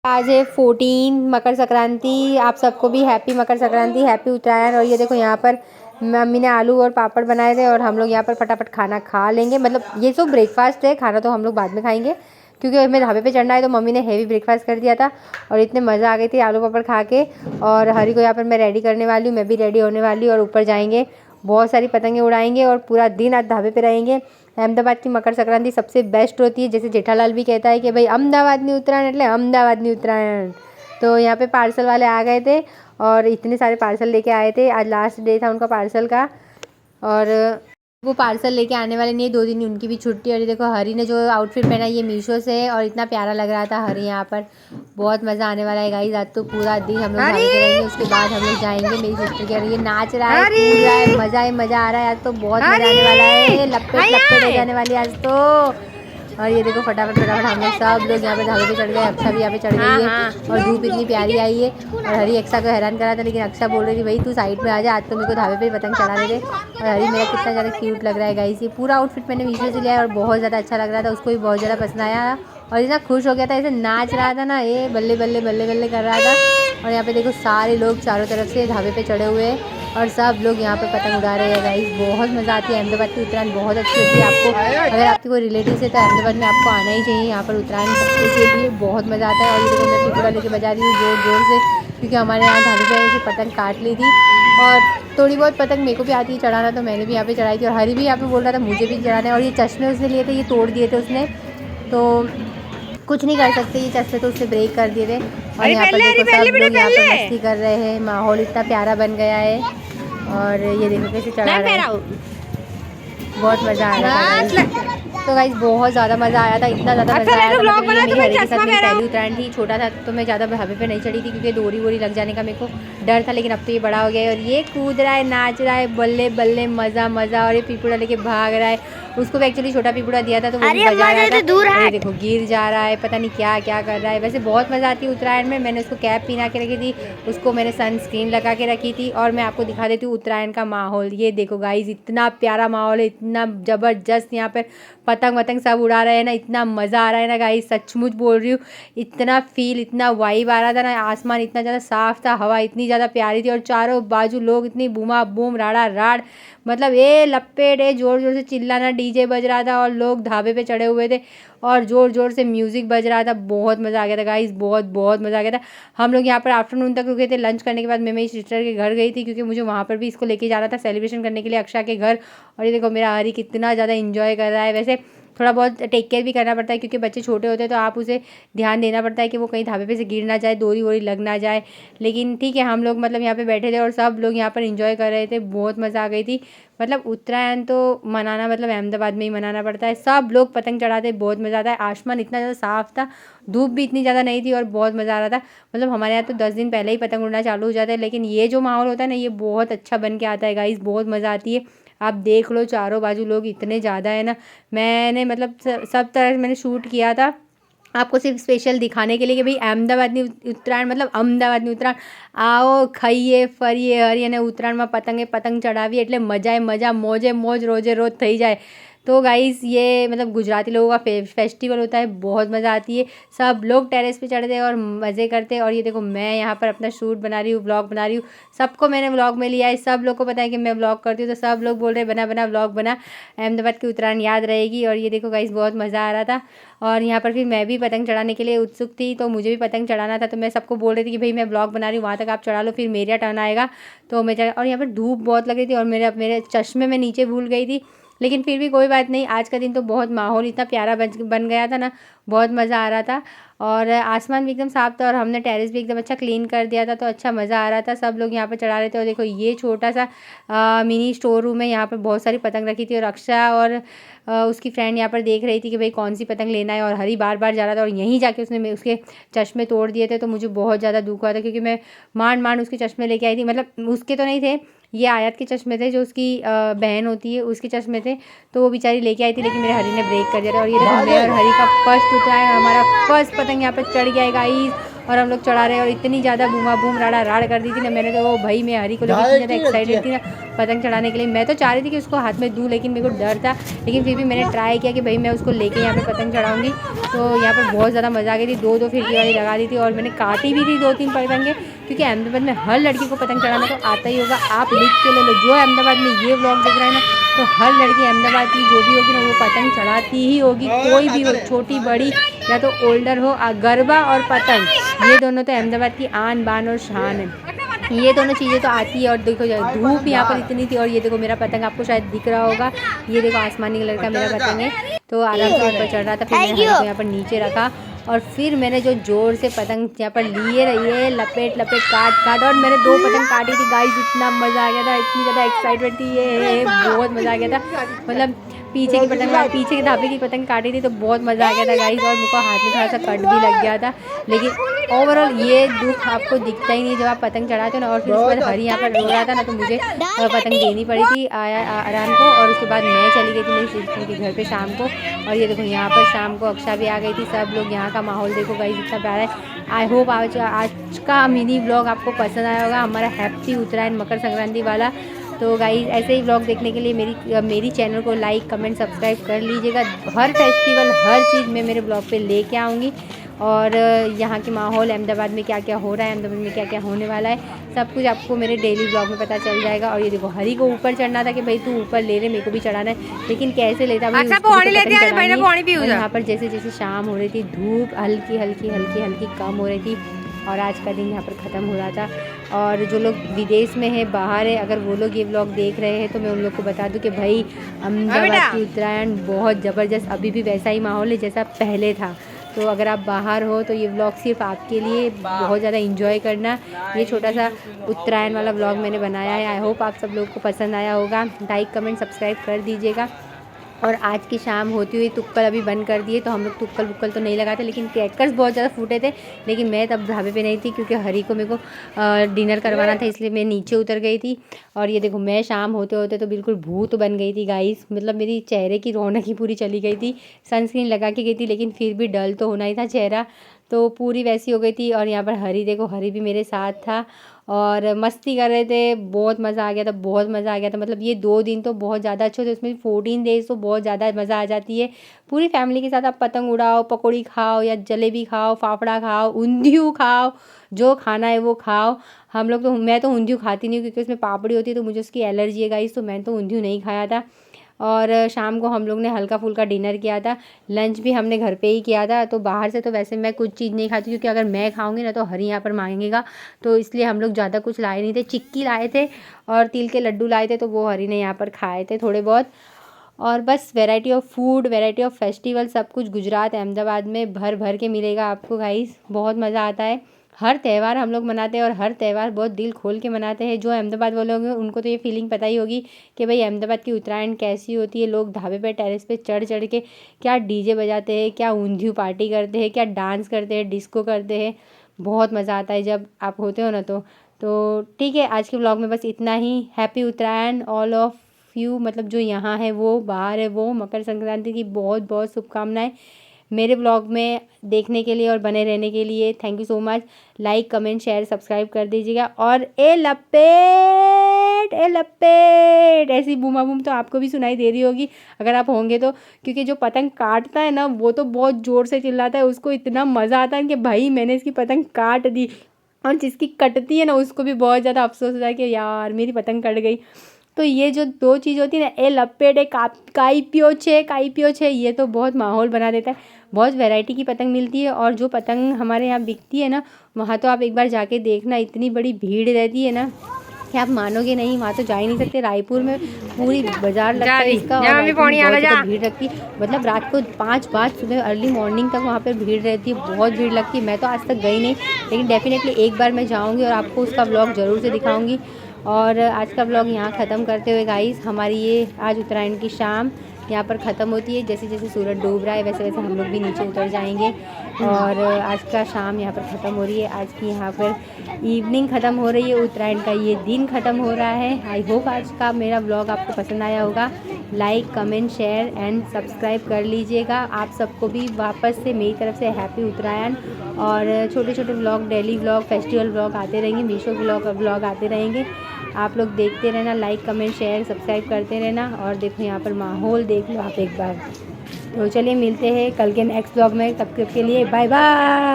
आज है 14 मकर संक्रांति। आप सबको भी हैप्पी मकर संक्रांति, हैप्पी उत्तरायण। और ये देखो यहाँ पर मम्मी ने आलू और पापड़ बनाए थे और हम लोग यहाँ पर फटाफट खाना खा लेंगे। मतलब ये तो ब्रेकफास्ट है, खाना तो हम लोग बाद में खाएंगे क्योंकि हमें ढाबे पे चढ़ना है। तो मम्मी ने हेवी ब्रेकफास्ट कर दिया था और इतने मज़ा आ गई थी आलू पापड़ खा के। और हरी को यहाँ पर मैं रेडी करने वाली हूँ, मैं भी रेडी होने वाली हूँ और ऊपर जाएंगे, बहुत सारी पतंगे उड़ाएंगे और पूरा दिन आज ढाबे पे रहेंगे। अहमदाबाद की मकर संक्रांति सबसे बेस्ट होती है। जैसे जेठालाल भी कहता है कि भाई अहमदाबादनी उत्तरायण એટલે अहमदाबादनी उत्तरायण। तो यहाँ पे पार्सल वाले आ गए थे और इतने सारे पार्सल लेके आए थे। आज लास्ट डे था उनका पार्सल का और वो पार्सल लेके आने वाले नहीं, 2 दिन उनकी भी छुट्टी। और ये देखो हरी ने जो आउटफिट पहना ये मीशो से है और इतना प्यारा लग रहा था हरी यहाँ पर। बहुत मज़ा आने वाला है गाइस। आज तो पूरा दिन हम लोग ढाबे पे रहेंगे, उसके बाद हम लोग जाएंगे। मेरी सिस्टर कह रही है नाच रहा है, कूद रहा है, मज़ा आ रहा है। आज तो बहुत मज़ा आने वाला है, लपेट हो जाने वाली है आज तो। और ये देखो फटाफट हम लोग सब लोग यहाँ पे ढाबे पे चढ़ गए। अक्षा भी यहाँ पे चढ़ गई है और धूप इतनी प्यारी आई है। और हरी अक्षा को हैरान करा था, लेकिन अक्षा बोल रही थी भाई तू साइड में आ जा, आज तो मेरे को ढाबे पे पतंग चढ़ा दे। और हरी मेरा कितना ज़्यादा क्यूट लग रहा है गाइस। ये पूरा आउटफिट मैंने मीशो से लिया है और बहुत ज़्यादा अच्छा लग रहा था, उसको भी बहुत ज़्यादा पसंद आया और इतना खुश हो गया था, ऐसे नाच रहा था ना, ये बल्ले बल्ले बल्ले बल्ले कर रहा था। और यहाँ पे देखो सारे लोग चारों तरफ से ढाबे पे चढ़े हुए हैं और सब लोग यहाँ पे पतंग उड़ा रहे हैं गाइस। बहुत मज़ा आती है, अहमदाबाद की उत्तरायण बहुत अच्छी होती है। आपको अगर आपके कोई रिलेटिव है तो अहमदाबाद में आपको आना ही चाहिए। यहाँ पर उत्तरायण के लिए बहुत मज़ा आता है। और ये देखो मैं पिपड़ा लेके बजा रही हूँ जोर जोर से, क्योंकि हमारे यहाँ ढाबे पे ऐसे पतंग काट ली थी और थोड़ी बहुत पतंग मेरे को भी आती है चढ़ाना, तो मैंने भी यहाँ पे चढ़ाई थी। और हरी भी यहाँ पे बोल रहा था मुझे भी चढ़ाना है। और ये चश्मे उसने लिए थे, ये तोड़ दिए थे उसने, तो कुछ नहीं कर सकते, ये चश्मे तो उससे ब्रेक कर दिए थे। और यहाँ पर देखो सब लोग यहाँ पर मस्ती कर रहे हैं, माहौल इतना प्यारा बन गया है। और ये देखो कैसे चढ़ा रहे हैं, बहुत मज़ा आ रहा है। तो गाइस बहुत ज़्यादा मज़ा आया था, इतना ज़्यादा मज़ा आया था। मतलब ये मेरी हरी के साथ मेरी पहली उत्तरायण थी। छोटा था तो मैं ज़्यादा ढाबे पे नहीं चढ़ी थी क्योंकि डोरी वोरी लग जाने का मेरे को डर था, लेकिन अब तो ये बड़ा हो गया है और ये कूद रहा है, नाच रहा है, बल्ले बल्ले मज़ा मज़ा। और ये पिपुड़ा लेके भाग रहा है, उसको भी एक्चुअली छोटा पिपुड़ा दिया था तो वो भी बजा रहा था। ये देखो गिर जा रहा है, पता नहीं क्या क्या कर रहा है। वैसे बहुत मज़ा आती है उत्तरायण में। मैंने उसको कैप पहना के रखी थी, उसको मैंने सनस्क्रीन लगा के रखी थी। और मैं आपको दिखा देती हूँ उत्तरायण का माहौल। ये देखो गाइस इतना प्यारा माहौल है, इतना ज़बरदस्त। यहाँ पर पतंग वतंग सब उड़ा रहे हैं ना, इतना मज़ा आ रहा है ना गाइस, सचमुच बोल रही हूँ। इतना फील, इतना वाइब आ रहा था ना, आसमान इतना ज़्यादा साफ़ था, हवा इतनी ज़्यादा प्यारी थी और चारों बाजू लोग इतनी बूमा बूम राड़ा राड़, मतलब ये लपेट है, ज़ोर ज़ोर से चिल्लाना, डीजे बज रहा था और लोग ढाबे पे चढ़े हुए थे और ज़ोर ज़ोर से म्यूज़िक बज रहा था। बहुत मज़ा आ गया था गाइस, बहुत बहुत मज़ा आ गया था। हम लोग यहाँ पर आफ्टरनून तक रुके थे। लंच करने के बाद मैं मेरी सिस्टर के घर गई थी क्योंकि मुझे वहाँ पर भी इसको लेके जाना था सेलिब्रेशन करने के लिए अक्षा के घर। और ये देखो मेरा हरी कितना ज़्यादा इंजॉय कर रहा है। वैसे थोड़ा बहुत टेक केयर भी करना पड़ता है क्योंकि बच्चे छोटे होते हैं, तो आप उसे ध्यान देना पड़ता है कि वो कहीं ढाबे पे से गिर ना जाए, डोरी वोरी लग ना जाए। लेकिन ठीक है, हम लोग मतलब यहाँ पे बैठे थे और सब लोग यहाँ पर एंजॉय कर रहे थे, बहुत मज़ा आ गई थी। मतलब उत्तरायण तो मनाना मतलब अहमदाबाद में ही मनाना पड़ता है। सब लोग पतंग चढ़ाते, बहुत मज़ा आता है। आसमान इतना ज़्यादा साफ़ था, धूप भी इतनी ज़्यादा नहीं थी और बहुत मज़ा आ रहा था। मतलब हमारे यहाँ तो 10 दिन पहले ही पतंग उड़ना चालू हो जाता है, लेकिन ये जो माहौल होता है ना, ये बहुत अच्छा बन के आता है गाइस, बहुत मज़ा आती है। आप देख लो चारों बाजू लोग इतने ज़्यादा है ना। मैंने मतलब सब तरह से मैंने शूट किया था आपको सिर्फ स्पेशल दिखाने के लिए कि भाई अहमदाबादनी उत्तरायण मतलब अहमदाबादनी उत्तरायण आओ खाइए फरिए हरिये ने उत्तरायणમાં પતંગે પતંગ ચડાવીએ એટલે મજાએ મજા મોજે મોજ રોજે રોજ થઈ જાય। तो गाइस ये मतलब गुजराती लोगों का फेस्टिवल होता है, बहुत मज़ा आती है। सब लोग टेरेस पे चढ़ते हैं और मज़े करते हैं। और ये देखो मैं यहाँ पर अपना शूट बना रही हूँ, व्लॉग बना रही हूँ। सबको मैंने व्लॉग में लिया है, सब लोग को पता है कि मैं व्लॉग करती हूँ, तो सब लोग बोल रहे हैं बना बना व्लॉग बना, अहमदाबाद की उत्तरायण याद रहेगी। और ये देखो गाइस बहुत मज़ा आ रहा था। और यहाँ पर फिर मैं भी पतंग चढ़ाने के लिए उत्सुक थी, तो मुझे भी पतंग चढ़ाना था, तो मैं सबको बोल रही थी कि भाई मैं ब्लॉग बना रही हूँ, वहाँ तक आप चढ़ा लो, फिर मेरा टर्न आएगा तो मैं चढ़ा। और यहाँ पर धूप बहुत लग रही थी और मेरे चश्मे में नीचे भूल गई थी, लेकिन फिर भी कोई बात नहीं। आज का दिन तो बहुत माहौल इतना प्यारा बन गया था ना, बहुत मज़ा आ रहा था। और आसमान भी एकदम साफ था और हमने टेरेस भी एकदम अच्छा क्लीन कर दिया था, तो अच्छा मज़ा आ रहा था। सब लोग यहाँ पर चढ़ा रहे थे। और देखो ये छोटा सा मिनी स्टोर रूम है, यहाँ पर बहुत सारी पतंग रखी थी और अक्षा और उसकी फ्रेंड यहाँ पर देख रही थी कि भाई कौन सी पतंग लेना है। और हरी बार बार जा रहा था और यहीं जाके उसने उसके चश्मे तोड़ दिए थे, तो मुझे बहुत ज़्यादा दुख हुआ था क्योंकि मैं मान उसके चश्मे लेके आई थी। मतलब उसके तो नहीं थे, ये आयत के चश्मे थे, जो उसकी बहन होती है उसके चश्मे थे, तो वो बेचारी लेके आई थी, लेकिन मेरे हरी ने ब्रेक कर दिया था। और ये देखो मैं और हरी का फर्स्ट उत्तरायण, हमारा फर्स्ट पतंग यहाँ पर चढ़ गया है गाइस। और हम लोग चढ़ा रहे हैं और इतनी ज़्यादा बूमा बूम राड़ा राड़ कर दी थी ना मैंने, तो वो भाई मैं हरी को लेकर इतनी ज़्यादा एक्साइटेड थी ना पतंग चढ़ाने के लिए। मैं तो चाह रही थी कि उसको हाथ में दूँ, लेकिन मेरे को डर था, लेकिन फिर भी मैंने ट्राई किया कि भाई मैं उसको लेके यहाँ पे पतंग चढ़ाऊँगी। तो यहाँ पर बहुत ज़्यादा मज़ा आ गई थी, दो फिरकी वाली लगा दी थी और मैंने काटी भी थी 2-3 पतंगे, क्योंकि अहमदाबाद में हर लड़की को पतंग चढ़ाना तो आता ही होगा। आप लिख के ले लो, जो अहमदाबाद में ये व्लॉग देख रहा है ना, तो हर लड़की अहमदाबाद की जो भी होगी ना वो पतंग चढ़ाती ही होगी, कोई भी हो, छोटी बड़ी या तो ओल्डर हो। गरबा और पतंग ये दोनों तो अहमदाबाद की आन बान और शान है, ये दोनों चीज़ें तो आती है। और देखो धूप यहाँ पर इतनी थी, और ये देखो मेरा पतंग आपको शायद दिख रहा होगा, ये देखो आसमानी कलर का मेरा पतंग है। तो आराम से ऊपर चढ़ रहा था, फिर मैंने यहाँ पर नीचे रखा और फिर मैंने जो जोर से पतंग यहाँ पर लिए रही लपेट काट और मैंने 2 पतंग काटी थी गाइस। इतना मज़ा आ गया था, इतनी ज़्यादा एक्साइटमेंट थी, ये बहुत मज़ा आ गया था। मतलब पीछे की पतंग, पीछे के धाबे की पतंग काटी थी तो बहुत मज़ा आ गया था गाइस, और मुझको हाथ में थोड़ा सा कट भी लग गया था। लेकिन ओवरऑल ये दुख आपको दिखता ही नहीं जब आप पतंग चढ़ाते हो ना। और फिर उसके बाद हरी यहाँ पर रो रहा था ना, तो मुझे पतंग देनी पड़ी थी आराम को, और उसके बाद मैं चली गई थी मेरी सिस्टर के घर पे शाम को। और ये देखो यहाँ पर शाम को अक्षा भी आ गई थी, सब लोग, यहाँ का माहौल देखो गाइस इतना प्यारा है। आई होप आज का मिनी ब्लॉग आपको पसंद आया होगा, हमारा हैप्पी उत्तरायण मकर संक्रांति वाला। तो गाइस ऐसे ही व्लॉग देखने के लिए मेरी चैनल को लाइक कमेंट सब्सक्राइब कर लीजिएगा। हर फेस्टिवल हर चीज़ मैं मेरे ब्लॉग पे लेके आऊँगी, और यहाँ के माहौल अहमदाबाद में क्या क्या हो रहा है, अहमदाबाद में क्या क्या होने वाला है, सब कुछ आपको मेरे डेली ब्लॉग में पता चल जाएगा। और ये देखो हरी को ऊपर चढ़ना था कि भाई तू ऊपर ले ले, मेरे को भी चढ़ाना है, लेकिन कैसे लेता भाई। यहाँ पर जैसे जैसे शाम हो रही थी, धूप हल्की कम हो रही थी, और आज का दिन यहाँ पर ख़त्म हो रहा था। और जो लोग विदेश में है, बाहर है, अगर वो लोग ये व्लॉग देख रहे हैं तो मैं उन लोग को बता दूं कि भाई अहमदाबाद की उत्तरायण बहुत ज़बरदस्त, अभी भी वैसा ही माहौल है जैसा पहले था। तो अगर आप बाहर हो तो ये व्लॉग सिर्फ आपके लिए, बहुत ज़्यादा एंजॉय करना। ये छोटा सा उत्तरायण वाला व्लॉग मैंने बनाया है, आई होप आप सब लोग को पसंद आया होगा। लाइक कमेंट सब्सक्राइब कर दीजिएगा। और आज की शाम होती हुई तुक्कल अभी बंद कर दिए, तो हम लोग तुक्कल बुक्कल तो नहीं लगाते, लेकिन क्रैकर्स बहुत ज़्यादा फूटे थे। लेकिन मैं तब ढाबे पे नहीं थी, क्योंकि हरी को मेरे को डिनर करवाना था, इसलिए मैं नीचे उतर गई थी। और ये देखो मैं शाम होते होते तो बिल्कुल भूत बन गई थी गाइस, मतलब मेरी चेहरे की रौनक ही पूरी चली गई थी। सनस्क्रीन लगा के गई थी, लेकिन फिर भी डल तो होना ही था चेहरा, तो पूरी वैसी हो गई थी। और यहाँ पर हरी देखो, हरी भी मेरे साथ था और मस्ती कर रहे थे, बहुत मज़ा आ गया था, बहुत मज़ा आ गया था। मतलब ये 2 दिन तो बहुत ज़्यादा अच्छे थे, उसमें 14 डेज़ तो बहुत ज़्यादा मज़ा आ जाती है। पूरी फैमिली के साथ आप पतंग उड़ाओ, पकौड़ी खाओ या जलेबी खाओ, फाफड़ा खाओ, ऊंधियू खाओ, जो खाना है वो खाओ। हम लोग तो, मैं तो ऊंधियू खाती नहीं हूँ क्योंकि उसमें पापड़ी होती है, तो मुझे उसकी एलर्जी है गाइस, तो मैं तो ऊंधियू नहीं खाया था। और शाम को हम लोग ने हल्का फुल्का डिनर किया था, लंच भी हमने घर पे ही किया था। तो बाहर से तो वैसे मैं कुछ चीज़ नहीं खाती, क्योंकि अगर मैं खाऊंगी ना तो हरी यहाँ पर मांगेगा, तो इसलिए हम लोग ज़्यादा कुछ लाए नहीं थे। चिक्की लाए थे और तिल के लड्डू लाए थे, तो वो हरी ने यहाँ पर खाए थे थोड़े बहुत। और बस variety of food, variety of festival, सब कुछ गुजरात अहमदाबाद में भर भर के मिलेगा आपको गाइस, बहुत मज़ा आता है। हर त्यौहार हम लोग मनाते हैं, और हर त्यौहार बहुत दिल खोल के मनाते हैं। जो अहमदाबाद वाले होंगे उनको तो ये फीलिंग पता ही होगी कि भाई अहमदाबाद की उत्तरायण कैसी होती है। लोग ढाबे पे टेरेस पे चढ़ चढ़ के क्या डीजे बजाते हैं, क्या ऊंधियू पार्टी करते हैं, क्या डांस करते हैं, डिस्को करते हैं। बहुत मज़ा आता है जब आप होते हो ना। तो ठीक है, आज के ब्लॉग में बस इतना ही। Happy Uttarayan all of you, मतलब जो यहाँ है वो, बाहर है वो, मकर संक्रांति की बहुत बहुत शुभकामनाएं। मेरे ब्लॉग में देखने के लिए और बने रहने के लिए thank you so much. Like comment share subscribe कर दीजिएगा। और ए लपेट ऐसी बूमा बूम तो आपको भी सुनाई दे रही होगी अगर आप होंगे तो, क्योंकि जो पतंग काटता है ना वो तो बहुत ज़ोर से चिल्लाता है, उसको इतना मज़ा आता है कि भाई मैंने इसकी पतंग काट दी। और जिसकी कटती है ना उसको भी बहुत ज़्यादा अफसोस होता है कि यार मेरी पतंग कट गई। तो ये जो 2 चीज़ होती है ना, ए लपेट, एक काई पियो छे, ये तो बहुत माहौल बना देता है। बहुत वैरायटी की पतंग मिलती है, और जो पतंग हमारे यहाँ बिकती है ना, वहाँ तो आप एक बार जाके देखना, इतनी बड़ी भीड़ रहती है ना कि आप मानोगे नहीं, वहाँ तो जा ही नहीं सकते। रायपुर में पूरी बाजार लगता है इसका, और बहुत ज़्यादा भीड़ लगती है। मतलब रात को 5 बजे सुबह अर्ली मॉर्निंग तक वहाँ पर भीड़ रहती है, बहुत भीड़ लगती है। मैं तो आज तक गई नहीं, लेकिन डेफिनेटली एक बार मैं जाऊँगी और आपको उसका व्लॉग ज़रूर से दिखाऊँगी। और आज का व्लॉग यहाँ ख़त्म करते हुए गाइस, हमारी ये आज उत्तरायण की शाम यहाँ पर ख़त्म होती है। जैसे जैसे सूरज डूब रहा है वैसे वैसे हम लोग भी नीचे उतर जाएंगे और आज का शाम यहाँ पर ख़त्म हो रही है। आज की यहाँ पर इवनिंग ख़त्म हो रही है, उत्तरायण का ये दिन ख़त्म हो रहा है। आई होप आज का मेरा व्लॉग आपको पसंद आया होगा। Like comment share and subscribe कर लीजिएगा। आप सबको भी वापस से मेरी तरफ से हैप्पी उत्तरायण। और छोटे छोटे vlog, daily vlog, festival vlog आते रहेंगे, मीशो व्लॉग आते रहेंगे। आप लोग देखते रहना, लाइक कमेंट शेयर सब्सक्राइब करते रहना। और देखो यहाँ पर माहौल देख लो आप एक बार। तो चलिए मिलते हैं कल के नेक्स्ट व्लॉग में, तब तक के लिए बाय बाय।